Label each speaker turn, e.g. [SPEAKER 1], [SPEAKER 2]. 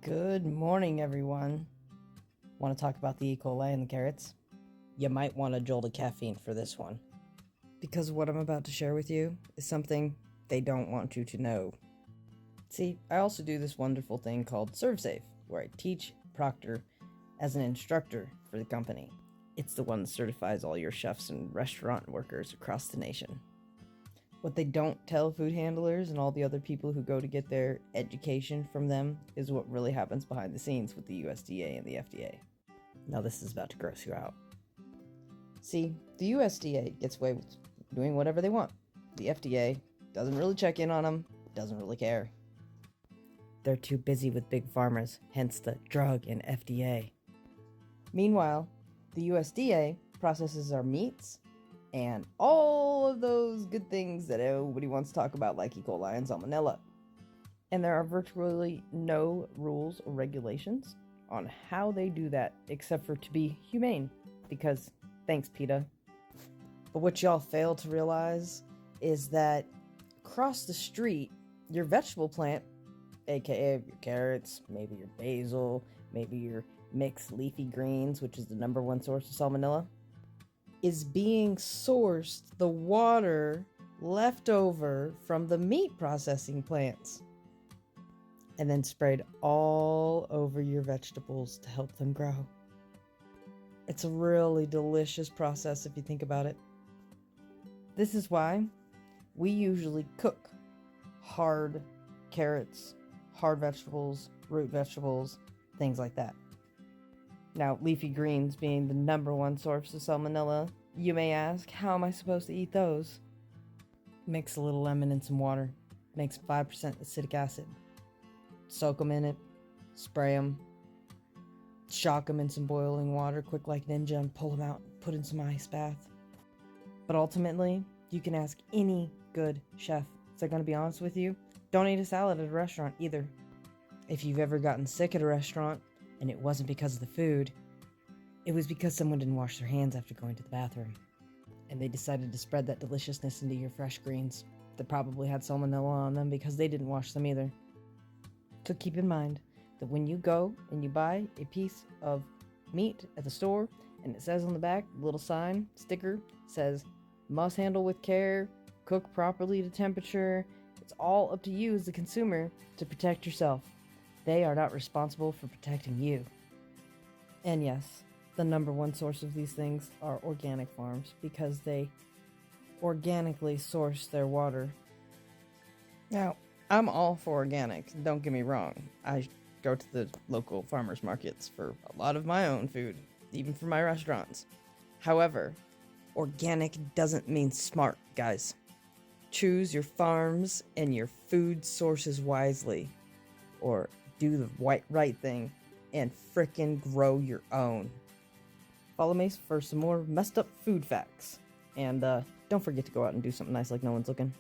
[SPEAKER 1] Good morning, everyone. Want to talk about the ecol-i and the carrots? You might want a jolt of caffeine for this one, because what I'm about to share with you is something they don't want you to know. See, I also do this wonderful thing called ServeSafe, where I teach, proctor as an instructor for the company. It's the one that certifies all your chefs and restaurant workers across the nation. What they don't tell food handlers and all the other people who go to get their education from them is what really happens behind the scenes with the USDA and the FDA. Now this is about to gross you out. See, the USDA gets away with doing whatever they want. The FDA doesn't really check in on them, doesn't really care. They're too busy with big farmers, hence the drug and FDA. Meanwhile, the USDA processes our meats and all of those good things that everybody wants to talk about, like E. coli and salmonella. And there are virtually no rules or regulations on how they do that, except for to be humane, because thanks, PETA. But what y'all fail to realize is that across the street, your vegetable plant, aka your carrots, maybe your basil, maybe your mixed leafy greens, which is the #1 source of salmonella, is being sourced the water left over from the meat processing plants and then sprayed all over your vegetables to help them grow. It's a really delicious process if you think about it. This is why we usually cook hard carrots, hard vegetables, root vegetables, things like that. Now, leafy greens being the #1 source of salmonella, you may ask, how am I supposed to eat those? Mix a little lemon in some water, makes 5% acidic acid. Soak them in it, spray them, shock them in some boiling water, quick like ninja, and pull them out, put in some ice bath. But ultimately, you can ask any good chef. If they're going to be honest with you, don't eat a salad at a restaurant either. If you've ever gotten sick at a restaurant, and it wasn't because of the food, it was because someone didn't wash their hands after going to the bathroom. And they decided to spread that deliciousness into your fresh greens that probably had salmonella on them because they didn't wash them either. So keep in mind that when you go and you buy a piece of meat at the store and it says on the back, little sign, sticker, says, must handle with care, cook properly to temperature, it's all up to you as the consumer to protect yourself. They are not responsible for protecting you. And yes, the #1 source of these things are organic farms because they organically source their water. Now, I'm all for organic, don't get me wrong. I go to the local farmers markets for a lot of my own food, even for my restaurants. However, organic doesn't mean smart, guys. Choose your farms and your food sources wisely, or do the right thing and frickin' grow your own. Follow me for some more messed up food facts. And don't forget to go out and do something nice like no one's looking.